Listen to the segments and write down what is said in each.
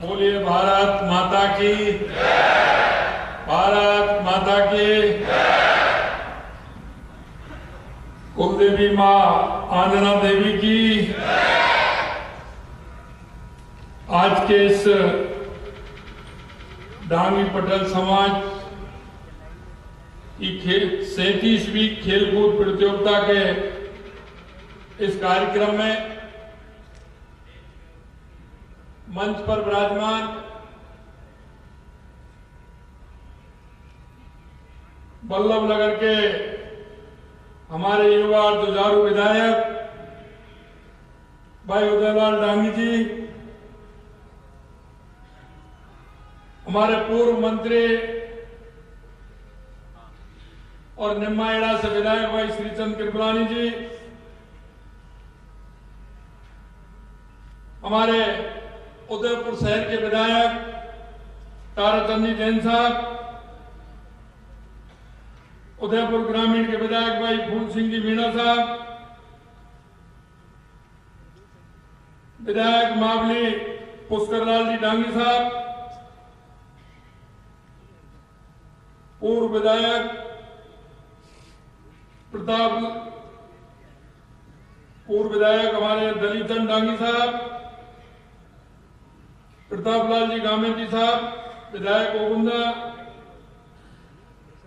बोलिए भारत माता की भारत माता की कुलदेवी माँ आंजना देवी की। आज के इस डांगी पटेल समाज की 37वीं खेलकूद प्रतियोगिता के इस कार्यक्रम में मंच पर विराजमान बल्लभ नगर के हमारे युवा और जुझारू विधायक भाई उदयलाल डांगी जी, हमारे पूर्व मंत्री और निम्माएड़ा से विधायक भाई श्रीचंद कृपलानी जी, हमारे उदयपुर शहर के विधायक ताराचंद जी जैन साहब, उदयपुर ग्रामीण के विधायक भाई फूल सिंह जी मीणा साहब, विधायक मावली पुष्करलाल जी डांगी साहब, पूर्व विधायक हमारे दलीचंद डांगी साहब, प्रतापलाल जी गामे जी साहब, विधायक ओगुंदा,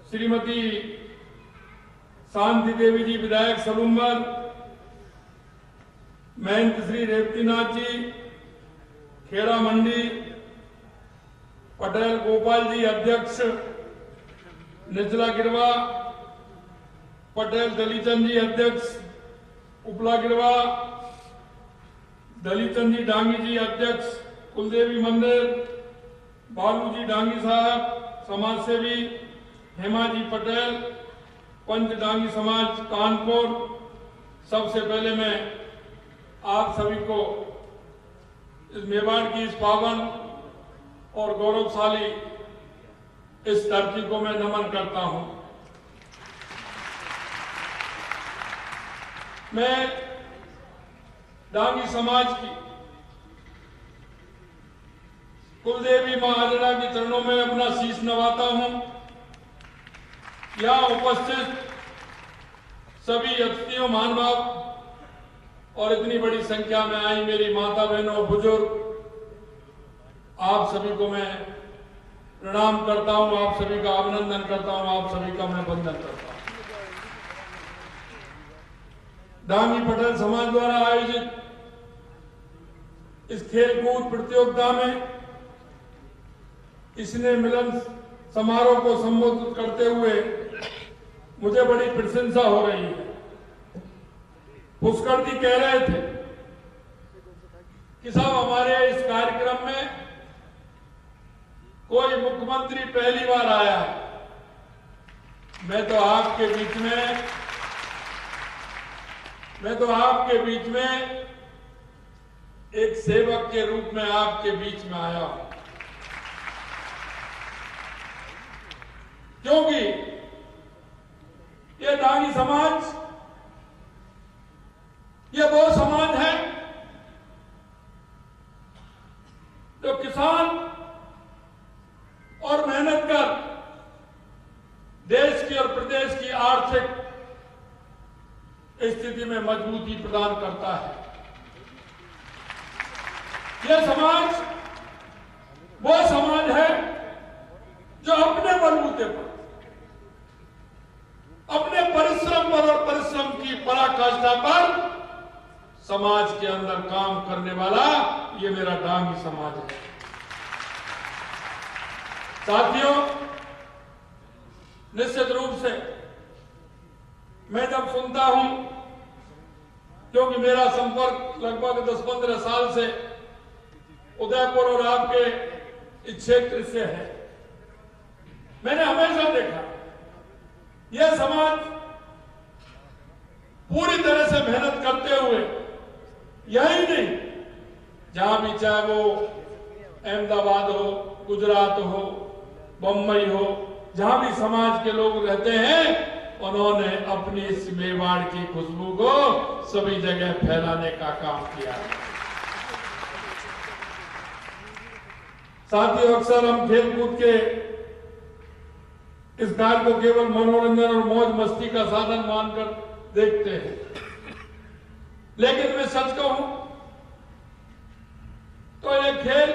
श्रीमती शांति देवी जी विधायक सलूमर, महंत श्री रेवतीनाथ जी खेड़ा मंडी, पटेल गोपाल जी अध्यक्ष निचला गिरवा, पटेल दलीचंद जी अध्यक्ष उपला गिरवा, दलीचंद जी डांगी जी अध्यक्ष कुलदेवी मंदिर, बालू जी डांगी साहब समाज सेवी, हेमा जी पटेल पंच डांगी समाज कानपुर। सबसे पहले मैं आप सभी को इस मेवाड़ की इस पावन और गौरवशाली इस धरती को मैं नमन करता हूं। मैं डांगी समाज की कुलदेवी मां आंजना के चरणों में अपना शीश नवाता हूं। यहां उपस्थित सभी अतिथियों, महानुभाव और इतनी बड़ी संख्या में आई मेरी माता बहनों बुजुर्ग, आप सभी को मैं प्रणाम करता हूं, आप सभी का अभिनंदन करता हूं, आप सभी का मैं वंदन करता हूं। डांगी पटेल समाज द्वारा आयोजित इस खेलकूद प्रतियोगिता में इसने मिलन समारोह को संबोधित करते हुए मुझे बड़ी प्रशंसा हो रही है। पुष्कर जी कह रहे थे कि साहब हमारे इस कार्यक्रम में कोई मुख्यमंत्री पहली बार आया है। मैं तो आपके बीच में एक सेवक के रूप में आपके बीच में आया हूं, क्योंकि ये डांगी समाज ये वो समाज है जो किसान और मेहनत कर देश की और प्रदेश की आर्थिक स्थिति में मजबूती प्रदान करता है। यह समाज वो समाज है जो अपने बलबूते पर, अपने परिश्रम पर और परिश्रम की पराकाष्ठा पर समाज के अंदर काम करने वाला ये मेरा डांगी समाज है। साथियों, निश्चित रूप से मैं जब सुनता हूं, क्योंकि मेरा संपर्क लगभग 10-15 साल से उदयपुर और आपके इस क्षेत्र से है, मैंने हमेशा देखा यह समाज पूरी तरह से मेहनत करते हुए, यही नहीं जहां भी चाहे वो अहमदाबाद हो, गुजरात हो, बम्बई हो, जहां भी समाज के लोग रहते हैं, उन्होंने अपनी इस मेवाड़ की खुशबू को सभी जगह फैलाने का काम किया। साथियों, अक्सर हम खेल कूद के इस कार्य को केवल मनोरंजन और मौज मस्ती का साधन मानकर देखते हैं, लेकिन मैं सच कहूं तो ये खेल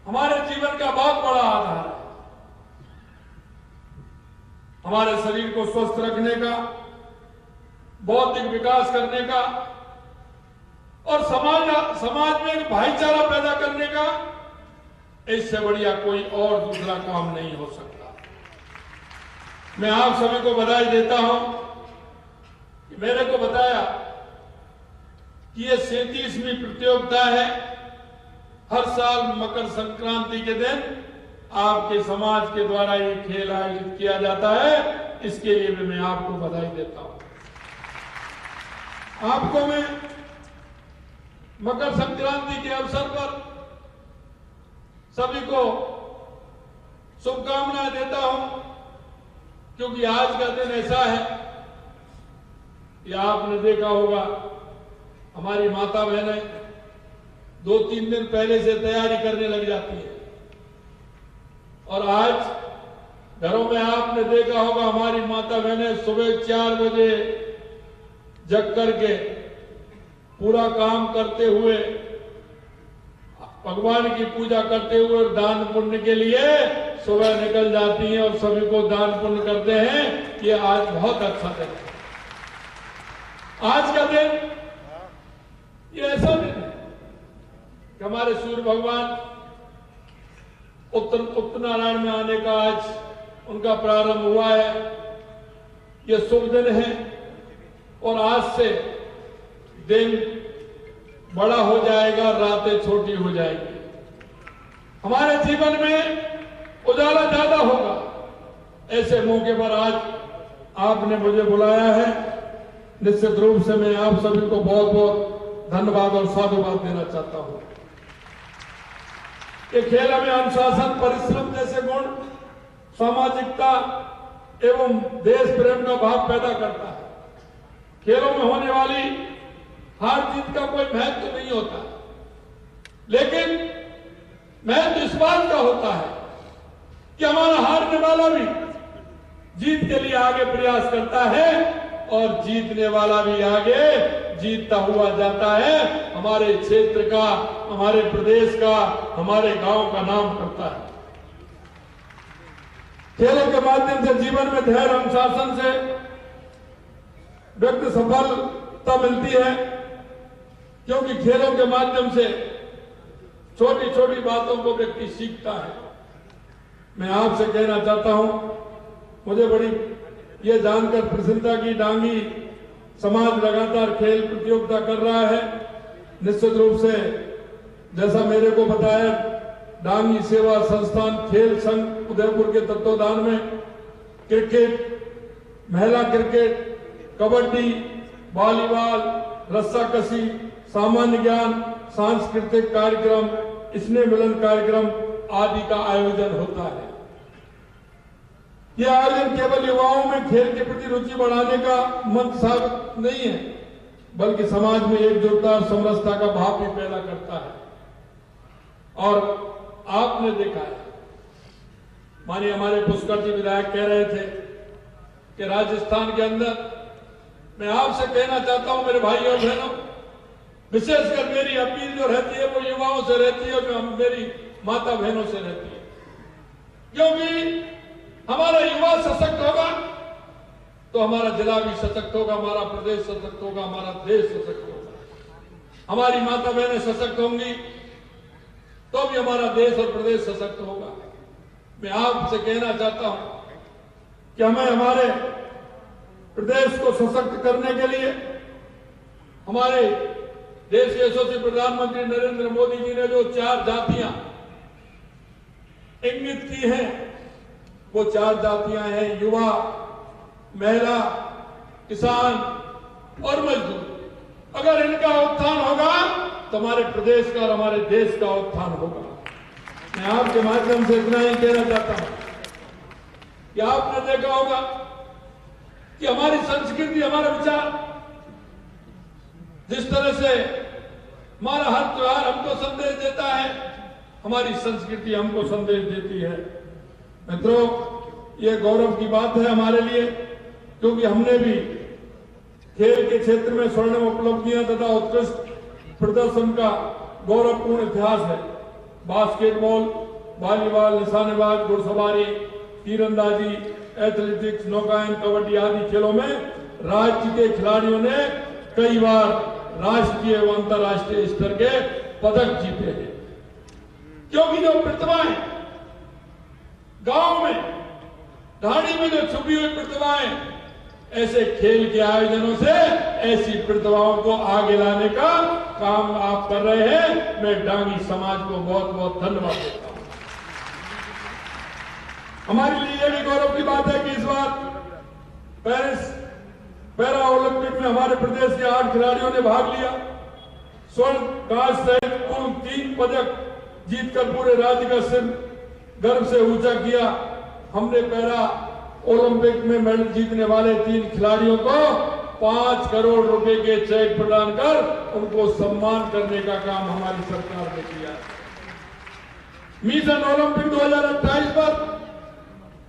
हमारे जीवन का बहुत बड़ा आधार है। हमारे शरीर को स्वस्थ रखने का, बौद्धिक विकास करने का और समाज में एक भाईचारा पैदा करने का, इससे बढ़िया कोई और दूसरा काम नहीं हो सकता। मैं आप सभी को बधाई देता हूं कि मेरे को बताया कि ये 37वीं प्रतियोगिता है। हर साल मकर संक्रांति के दिन आपके समाज के द्वारा ये खेल आयोजित किया जाता है। इसके लिए भी मैं आपको बधाई देता हूं। आपको मैं मकर संक्रांति के अवसर पर सभी को शुभकामनाएं देता हूं, क्योंकि आज का दिन ऐसा है कि आपने देखा होगा हमारी माता बहनें 2-3 दिन पहले से तैयारी करने लग जाती है। और आज घरों में आपने देखा होगा हमारी माता बहनें सुबह 4 बजे जग करके पूरा काम करते हुए, भगवान की पूजा करते हुए और दान पुण्य के लिए सुबह निकल जाती हैं और सभी को दान पुण्य करते हैं। ये आज बहुत अच्छा दिन है। आज का दिन ये ऐसा दिन है कि हमारे सूर्य भगवान उत्तर नारायण में आने का आज उनका प्रारंभ हुआ है। ये शुभ दिन है और आज से दिन बड़ा हो जाएगा, रातें छोटी हो जाएंगी, हमारे जीवन में उजाला ज्यादा होगा। ऐसे मौके पर आज आपने मुझे बुलाया है। निश्चित रूप से मैं आप सभी को बहुत बहुत धन्यवाद और साधुवाद देना चाहता हूं। ये खेल हमें अनुशासन, परिश्रम जैसे गुण, सामाजिकता एवं देश प्रेम का भाव पैदा करता है। खेलों में होने वाली हार जीत का कोई महत्व नहीं होता, लेकिन महत्व इस बात का होता है कि हमारा हारने वाला भी जीत के लिए आगे प्रयास करता है और जीतने वाला भी आगे जीतता हुआ जाता है। हमारे क्षेत्र का, हमारे प्रदेश का, हमारे गांव का नाम करता है। खेलों के माध्यम से जीवन में धैर्य, अनुशासन से व्यक्ति सफलता मिलती है, क्योंकि खेलों के माध्यम से छोटी छोटी बातों को व्यक्ति सीखता है। मैं आपसे कहना चाहता हूं, मुझे बड़ी ये जानकर प्रसन्नता की डांगी समाज लगातार खेल प्रतियोगिता कर रहा है। निश्चित रूप से जैसा मेरे को बताया, डांगी सेवा संस्थान खेल संघ उदयपुर के तत्वाधान में क्रिकेट, महिला क्रिकेट, कबड्डी, वॉलीबॉल, रस्साकसी, सामान्य ज्ञान, सांस्कृतिक कार्यक्रम, स्नेह मिलन कार्यक्रम आदि का आयोजन होता है। यह आयोजन केवल युवाओं में खेल के प्रति रुचि बढ़ाने का मंच साबित नहीं है, बल्कि समाज में एकजुटता और समरसता का भाव भी पैदा करता है। और आपने देखा है, माननीय हमारे पुष्कर जी विधायक कह रहे थे कि राजस्थान के अंदर, मैं आपसे कहना चाहता हूं मेरे भाइयों और बहनों, विशेषकर मेरी अपील जो रहती है वो युवाओं से रहती है, जो मेरी माता बहनों से रहती है, क्योंकि हमारा युवा सशक्त होगा तो हमारा जिला भी सशक्त होगा, हमारा प्रदेश सशक्त होगा, हमारा देश सशक्त होगा। हमारी माता बहनें सशक्त होंगी तो भी हमारा देश और प्रदेश सशक्त होगा। मैं आपसे कहना चाहता हूं कि हमें हमारे प्रदेश को सशक्त करने के लिए हमारे देश के यशस्वी प्रधानमंत्री नरेंद्र मोदी जी ने जो 4 जातियां इंगित की हैं, वो 4 जातियां हैं युवा, महिला, किसान और मजदूर। अगर इनका उत्थान होगा तो हमारे प्रदेश का और हमारे देश का उत्थान होगा। मैं आपके माध्यम से इतना ही कहना चाहता हूं कि आपने देखा होगा कि हमारी संस्कृति, हमारा विचार, जिस तरह से हमारा हर त्योहार हमको संदेश देता है हमारी संस्कृति हमको संदेश देती है। मित्रों, ये गौरव की बात है हमारे लिए, क्योंकि हमने भी खेल के क्षेत्र में स्वर्णिम उपलब्धियां तथा उत्कृष्ट प्रदर्शन का गौरवपूर्ण इतिहास है। बास्केटबॉल, वॉलीबॉल, निशानेबाज, घुड़सवारी, तीरंदाजी, एथलेटिक्स, नौकायन, कबड्डी आदि खेलों में राज्य के खिलाड़ियों ने कई बार राष्ट्रीय एवं अंतर्राष्ट्रीय स्तर के पदक जीते हैं। क्योंकि जो प्रतिभाएं गांव में, ढाणी में जो छुपी हुई प्रतिभाएं, ऐसे खेल के आयोजनों से ऐसी प्रतिभाओं को आगे लाने का काम आप कर रहे हैं। मैं डांगी समाज को बहुत बहुत धन्यवाद देता हूं। हमारे लिए यह भी गौरव की बात है कि इस बार पेरिस पैरा ओलंपिक में हमारे प्रदेश के 8 खिलाड़ियों ने भाग लिया। स्वर्ण, कांस्य सहित कुल 3 पदक जीतकर पूरे राज्य का सिर गर्व से ऊंचा किया। हमने पैरा ओलंपिक में मेडल जीतने वाले 3 खिलाड़ियों को 5 करोड़ रुपए के चेक प्रदान कर उनको सम्मान करने का काम हमारी सरकार ने किया। मिशन ओलंपिक 2028 पर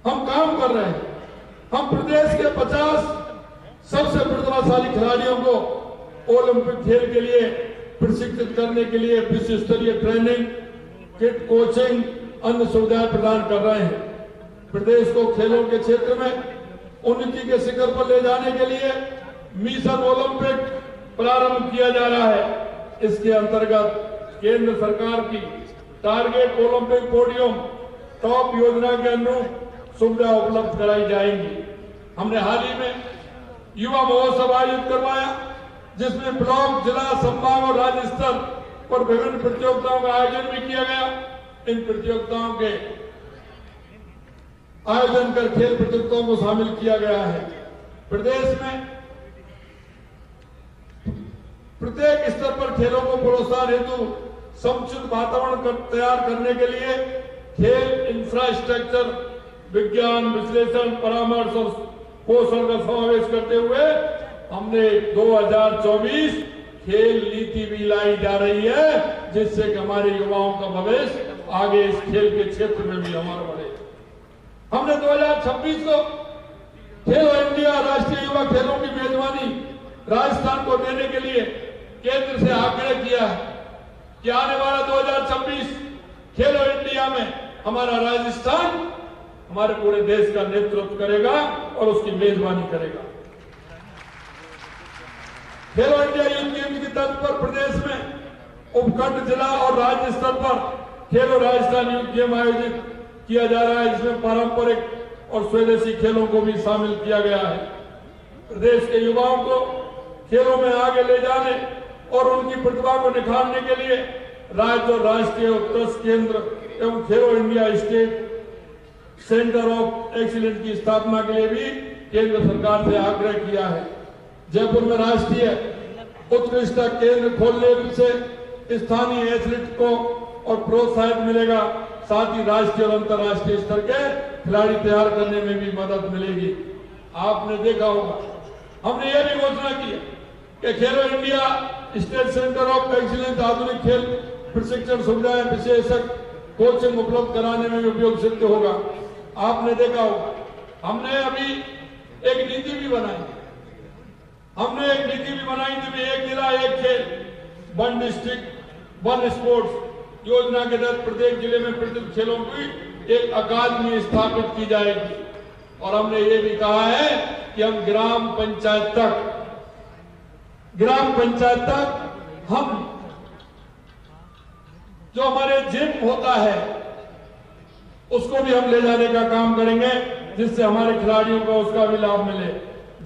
हम काम कर रहे हैं। हम प्रदेश के 50 सबसे प्रतिभाशाली खिलाड़ियों को ओलंपिक खेल के लिए प्रशिक्षित करने के लिए विश्व स्तरीय ट्रेनिंग, किट, कोचिंग, अन्य सुविधाएं प्रदान कर रहे हैं। प्रदेश को खेलों के क्षेत्र में उन्नति के शिखर पर ले जाने के लिए मिशन ओलंपिक प्रारंभ किया जा रहा है। इसके अंतर्गत केंद्र सरकार की टारगेट ओलंपिक पोडियम टॉप योजना के अनुरूप सुविधा उपलब्ध कराई जाएंगी। हमने हाल ही में युवा महोत्सव आयोजित करवाया, जिसमें ब्लॉक, जिला, संभाग और राज्य स्तर पर विभिन्न प्रतियोगिताओं का आयोजन भी किया गया। इन प्रतियोगिताओं के आयोजन कर खेल प्रतियोगिताओं को शामिल किया गया है। प्रदेश में प्रत्येक स्तर पर खेलों को प्रोत्साहन हेतु समुचित वातावरण तैयार करने के लिए खेल इंफ्रास्ट्रक्चर, विज्ञान, विश्लेषण, परामर्श और पोषण का समावेश करते हुए हमने 2024 खेल नीति भी लाई जा रही है, जिससे कि हमारे युवाओं का भविष्य आगे इस खेल के क्षेत्र में भी हमारा बढ़े। हमने 2026 को खेलो इंडिया राष्ट्रीय युवा खेलों की मेजबानी राजस्थान को देने के लिए केंद्र से आग्रह किया है कि आने वाला 2026 खेलो इंडिया में हमारा राजस्थान हमारे पूरे देश का नेतृत्व करेगा और उसकी मेजबानी करेगा। खेलो इंडिया यूथ गेम्स की तर्ज पर प्रदेश में उपखंड, जिला और राज्य स्तर पर खेलो राजस्थान यूथ गेम आयोजित किया जा रहा है, जिसमें पारंपरिक और स्वदेशी खेलों को भी शामिल किया गया है। प्रदेश के युवाओं को खेलों में आगे ले जाने और उनकी प्रतिभा को निखारने के लिए राज्य और राष्ट्रीय उत्कृष्ट केंद्र एवं खेलो India state centre of excellence की स्थापना के लिए भी केंद्र सरकार से आग्रह किया है। जयपुर में राष्ट्रीय उत्कृष्टता केंद्र खोलने से स्थानीय एथलीट को और प्रोत्साहन मिलेगा, साथ ही राष्ट्रीय और अंतर्राष्ट्रीय स्तर के खिलाड़ी तैयार करने में भी मदद मिलेगी। आपने देखा होगा, हमने यह भी घोषणा की है कि खेलो India state centre of excellence आधुनिक खेल प्रशिक्षण सुविधाएं, विशेषज्ञ कोचिंग उपलब्ध कराने में उपयोग सिद्ध होगा। आपने देखा होगा, हमने अभी एक नीति भी बनाई जिसमें एक जिला एक खेल, 1 डिस्ट्रिक्ट 1 स्पोर्ट्स योजना के तहत प्रत्येक जिले में प्रचलित खेलों की एक अकादमी स्थापित की जाएगी। और हमने ये भी कहा है कि हम ग्राम पंचायत तक हम जो हमारे जिम होता है उसको भी हम ले जाने का काम करेंगे, जिससे हमारे खिलाड़ियों को उसका भी लाभ मिले।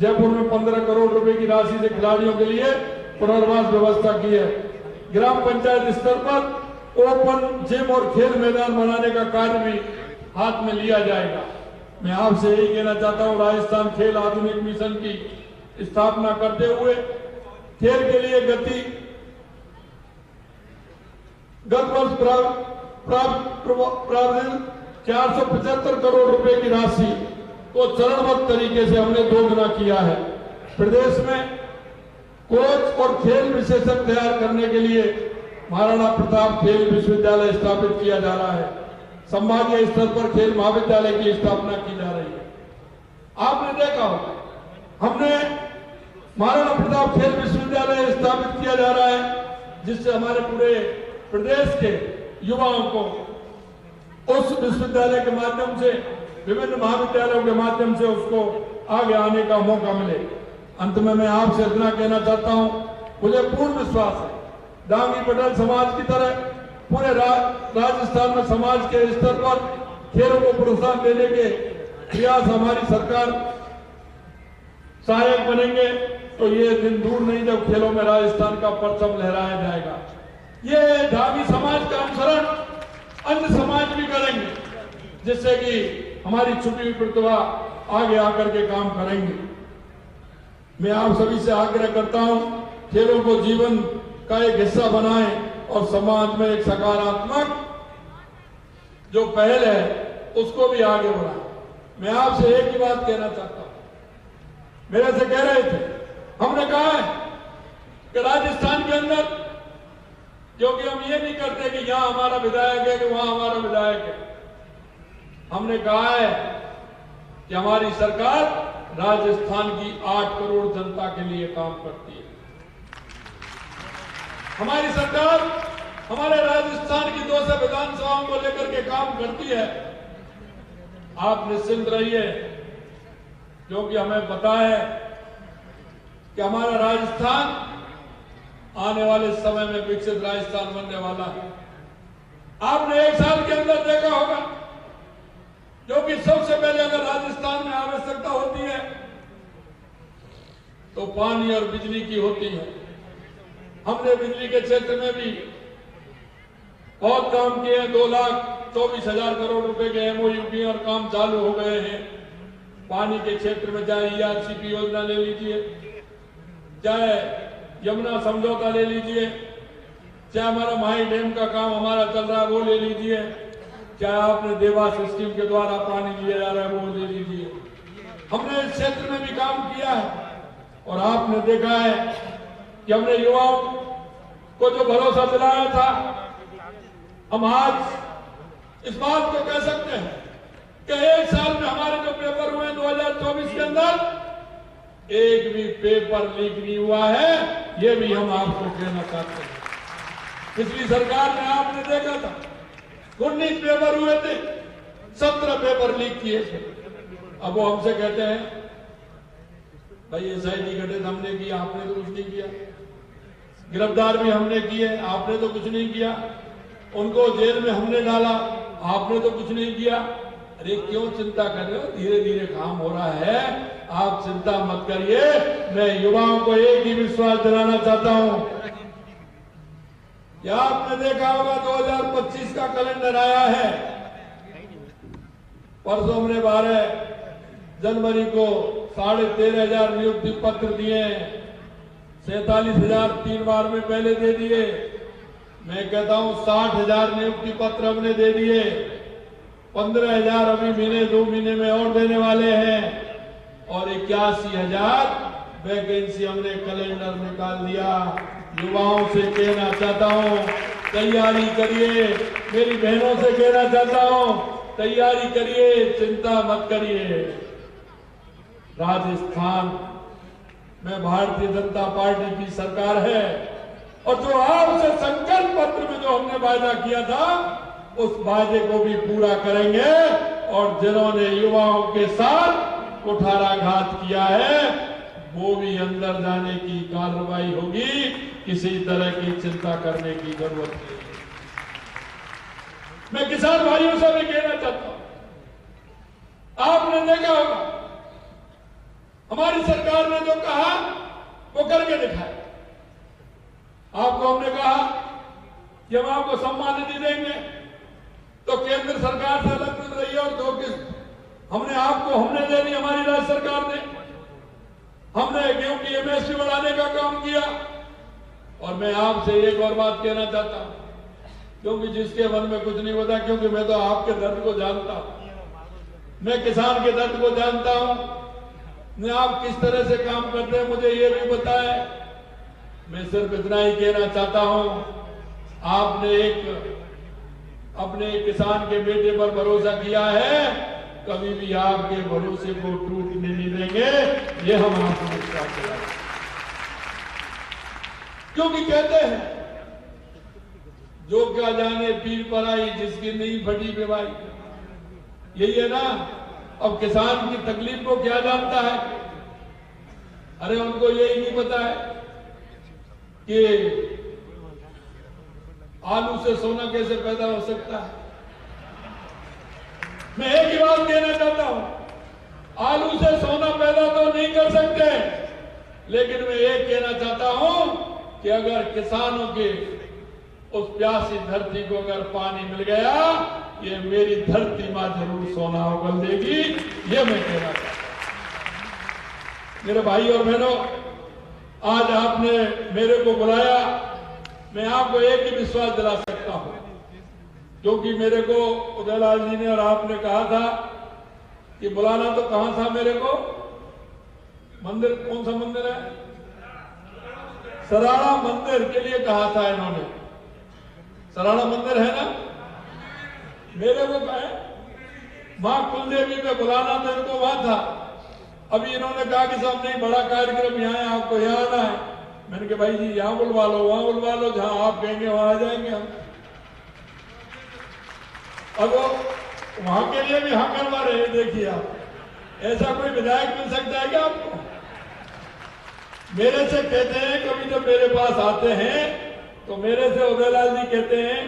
जयपुर में 15 करोड़ रुपए की राशि से खिलाड़ियों के लिए पुनर्वास व्यवस्था की है। ग्राम पंचायत स्तर पर ओपन जिम और खेल मैदान बनाने का कार्य भी हाथ में लिया जाएगा। मैं आपसे यही कहना चाहता हूं, राजस्थान खेल आधुनिक मिशन की स्थापना करते हुए खेल के लिए गत वर्ष प्रावधान 475 करोड़ रुपए की राशि को चरणबद्ध तरीके से हमने 2 गुना किया है। प्रदेश में कोच और खेल विशेषज्ञ तैयार करने के लिए महाराणा प्रताप खेल विश्वविद्यालय स्थापित किया जा रहा है। संभागीय स्तर पर खेल महाविद्यालय की स्थापना की जा रही है। आपने देखा होगा, हमने महाराणा प्रताप खेल विश्वविद्यालय स्थापित किया जा रहा है, जिससे हमारे पूरे प्रदेश के युवाओं को उस विश्वविद्यालय के माध्यम से, विभिन्न महाविद्यालयों के माध्यम से उसको आगे आने का मौका मिले। अंत में मैं आपसे इतना कहना चाहता हूं, मुझे पूर्ण विश्वास है डांगी पटेल समाज की तरह पूरे राजस्थान में समाज के स्तर पर खेलों को प्रोत्साहन देने के प्रयास हमारी सरकार सहायक बनेंगे, तो ये दिन दूर नहीं जब खेलों में राजस्थान का परचम लहराया जाएगा। ये डांगी समाज का अनुसरण अन्य समाज भी करेंगे, जिससे कि हमारी छुपी हुई प्रतिभा आगे आकर के काम करेंगे। मैं आप सभी से आग्रह करता हूं, खेलों को जीवन का एक हिस्सा बनाएं और समाज में एक सकारात्मक जो पहल है उसको भी आगे बढ़ाएं। मैं आपसे एक ही बात कहना चाहता हूं, मेरे से कह रहे थे, हमने कहा है कि राजस्थान के अंदर, क्योंकि हम ये नहीं करते कि यहां हमारा विधायक है कि वहां हमारा विधायक है, हमने कहा है कि हमारी सरकार राजस्थान की 8 करोड़ जनता के लिए काम करती है। हमारी सरकार हमारे राजस्थान की 200 विधानसभाओं को लेकर के काम करती है। आप निश्चिंत रहिए, क्योंकि हमें पता है कि हमारा राजस्थान आने वाले समय में विकसित राजस्थान बनने वाला है। आपने 1 साल के अंदर देखा होगा, क्योंकि सबसे पहले अगर राजस्थान में आवश्यकता होती है तो पानी और बिजली की होती है। हमने बिजली के क्षेत्र में भी बहुत काम किए हैं। 2,24,000 करोड़ रुपए के एमओयू किए और काम चालू हो गए हैं। पानी के क्षेत्र में चाहे ERCP योजना ले लीजिए, चाहे यमुना समझौता ले लीजिए, चाहे हमारा माही डैम का काम हमारा चल रहा है वो ले लीजिए, चाहे आपने देवास स्कीम के द्वारा पानी लिया जा रहा है वो ले लीजिए। हमने इस क्षेत्र में भी काम किया है और आपने देखा है कि हमने युवाओं को जो भरोसा दिलाया था, हम आज इस बात को कह सकते हैं कि 1 साल में हमारे जो पेपर हुए 2024 के अंदर एक भी पेपर लीक नहीं हुआ है। ये भी हम आपको कहना चाहते हैं। पिछली सरकार में आपने देखा था 19 पेपर हुए थे, 17 पेपर लीक किए थे। अब वो हमसे कहते हैं भाई SIT गठित हमने किया, आपने तो कुछ नहीं किया। गिरफ्तार भी हमने किए, आपने तो कुछ नहीं किया। उनको जेल में हमने डाला, आपने तो कुछ नहीं किया। अरे क्यों चिंता कर रहे हो, धीरे धीरे काम हो रहा है, आप चिंता मत करिए। मैं युवाओं को एक ही विश्वास दिलाना चाहता हूं कि आपने देखा होगा 2025 का कैलेंडर आया है। परसों हमने 12 जनवरी को 13,500 नियुक्ति पत्र दिए, 47,000 3 बार में पहले दे दिए। मैं कहता हूं 60,000 नियुक्ति पत्र हमने दे दिए, 15,000 अभी महीने 2 महीने में और देने वाले हैं और 81,000 वैकेंसी हमने कैलेंडर निकाल दिया। युवाओं से कहना चाहता हूं तैयारी करिए, मेरी बहनों से कहना चाहता हूं तैयारी करिए, चिंता मत करिए। राजस्थान में भारतीय जनता पार्टी की सरकार है और जो आपसे संकल्प पत्र में जो हमने वायदा किया था उस वायदे को भी पूरा करेंगे और जिन्होंने युवाओं के साथ कुठाराघात किया है वो भी अंदर जाने की कार्रवाई होगी। किसी तरह की चिंता करने की जरूरत नहीं। मैं किसान भाइयों से भी कहना चाहता हूं, आपने देखा होगा हमारी सरकार ने जो कहा वो करके दिखाया। आपको हमने कहा कि हम आपको सम्मान निधि देंगे तो केंद्र सरकार से अलग मिल रही है और 2 किस्त हमने दे दी, हमारी राज्य सरकार ने। हमने गेहूं की MSP बढ़ाने का काम किया। और मैं आपसे एक और बात कहना चाहता हूं, क्योंकि जिसके मन में कुछ नहीं होता, क्योंकि मैं तो आपके दर्द को जानता हूं, मैं किसान के दर्द को जानता हूं, मैं आप किस तरह से काम करते हैं मुझे ये भी पता है। मैं सिर्फ इतना ही कहना चाहता हूं, आपने अपने किसान के बेटे पर भरोसा किया है, कभी भी आपके भरोसे को टूटने नहीं देंगे, ये हम आपको विश्वास दिलाते हैं। क्योंकि कहते हैं जो क्या जाने पीर पर आई, जिसकी नहीं फटी बेवाई, यही है ना। अब किसान की तकलीफ को क्या जानता है? अरे उनको यही नहीं पता है कि आलू से सोना कैसे पैदा हो सकता है। मैं एक ही बात कहना चाहता हूं, आलू से सोना पैदा तो नहीं कर सकते, लेकिन मैं एक कहना चाहता हूं कि अगर किसानों के उस प्यासी धरती को अगर पानी मिल गया, ये मेरी धरती मां जरूर सोना उगल देगी, ये मैं कहना चाहता हूं। मेरे भाई और बहनों, आज आपने मेरे को बुलाया, मैं आपको एक ही विश्वास दिला सकता हूं, क्योंकि मेरे को उदयलाल जी ने और आपने कहा था कि बुलाना, तो कहां था मेरे को? मंदिर, कौन सा मंदिर है? सराड़ा मंदिर के लिए कहा था इन्होंने। सराड़ा मंदिर है ना, मेरे को कहे मां कुलदेवी में बुलाना, तो इनको वहां था। अभी इन्होंने कहा कि साहब नहीं, बड़ा कार्यक्रम यहाँ है, आपको यहाँ आना है। मैंने कहा भाई जी यहाँ बुलवा लो, वहां बुलवा लो, जहां आप कहेंगे वहां आ जाएंगे हम। अब वहां के लिए भी हाँ करवा रहे हैं। देखिए आप, ऐसा कोई विधायक मिल सकता है क्या आपको? मेरे से कहते हैं, कभी जब मेरे पास आते हैं तो मेरे से उदयलाल जी कहते हैं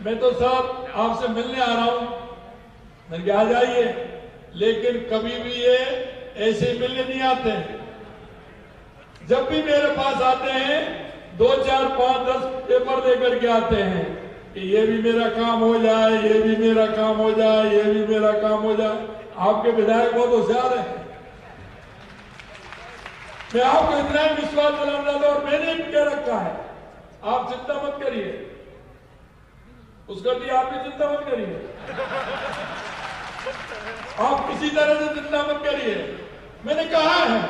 मैं तो साहब आपसे मिलने आ रहा हूं। मैंने कहा आ जाइए, लेकिन कभी भी ये ऐसे मिलने नहीं आते। जब भी मेरे पास आते हैं 2, 4, 5, 10 पेपर लेकर के आते हैं कि ये भी मेरा काम हो जाए, ये भी मेरा काम हो जाए, ये भी मेरा काम हो जाए। आपके विधायक बहुत होशियार है। मैं आपको इतना ही विश्वास दिलाना चाहता हूं, और मैंने भी कह रखा है, आप चिंता मत करिए, उसका भी आप भी चिंता मत करिए, आप किसी तरह से चिंता मत करिए। मैंने कहा है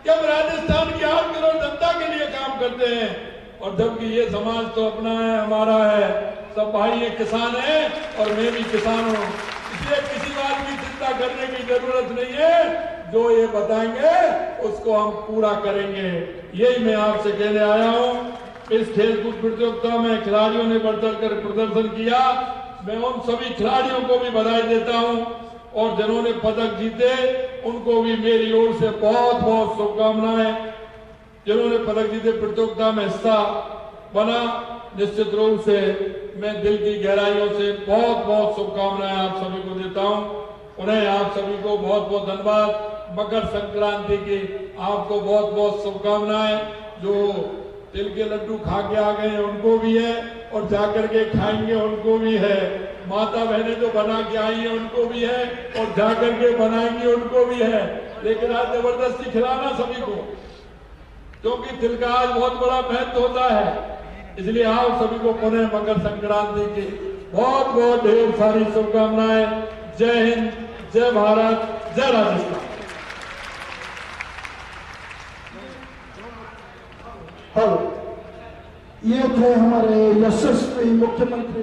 कि हम राजस्थान की 8 करोड़ जनता के लिए काम करते हैं, और जबकि ये समाज तो अपना है, हमारा है, सब भाई ये किसान है और मैं भी किसान हूं, इसलिए किसी बात की चिंता करने की जरूरत नहीं है। जो ये बताएंगे उसको हम पूरा करेंगे, यही मैं आपसे कहने आया हूं। इस खेलकूद प्रतियोगिता में खिलाड़ियों ने बढ़ चढ़ कर प्रदर्शन किया, मैं उन सभी खिलाड़ियों को भी बधाई देता हूं, और जिन्होंने पदक जीते उनको भी मेरी ओर से बहुत बहुत शुभकामनाएं। जिन्होंने पदक जीते, प्रतियोगिता में हिस्सा बना, निश्चित रूप से मैं दिल की गहराइयों से बहुत बहुत शुभकामनाएं आप सभी को देता हूं। उन्हें आप सभी को बहुत बहुत धन्यवाद। मकर संक्रांति की आपको बहुत बहुत शुभकामनाएं। जो तिल के लड्डू खा के आ गए हैं उनको भी है, और जाकर के खाएंगे उनको भी है। माता बहनें जो बना के आई है उनको भी है, और जाकर के बनाएंगे उनको भी है। लेकिन आज जबरदस्ती खिलाना सभी को, क्योंकि तिल का आज बहुत बड़ा महत्व होता है। इसलिए आप सभी को पुनः मकर संक्रांति की बहुत बहुत ढेर सारी शुभकामनाएं। जय हिंद, जय भारत, जय राजस्थान। ये थे हमारे यशस्वी मुख्यमंत्री।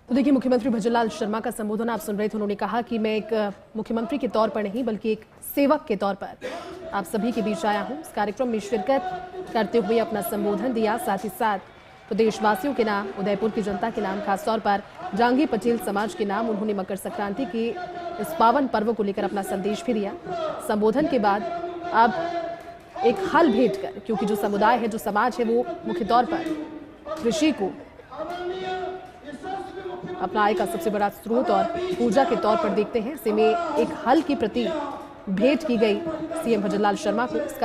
तो देखिए, मुख्यमंत्री भजनलाल शर्मा का संबोधन आप सुन रहे थे। उन्होंने कहा कि मैं एक मुख्यमंत्री के तौर पर नहीं, बल्कि एक सेवक के तौर पर आप सभी के बीच आया हूं। इस कार्यक्रम में शिरकत करते हुए अपना संबोधन दिया। साथ ही साथ प्रदेशवासियों के नाम, उदयपुर की जनता के नाम, खासतौर पर जांगी पटेल समाज के नाम उन्होंने मकर संक्रांति के इस पावन पर्व को लेकर अपना संदेश भी दिया। संबोधन के बाद अब एक हल भेंट कर, क्योंकि जो समुदाय है, जो समाज है, वो मुख्य तौर पर कृषि को अपना आय का सबसे बड़ा स्रोत और पूजा के तौर पर देखते हैं। ऐसे में एक हल के प्रति भेंट की गई सीएम भजनलाल शर्मा को। इस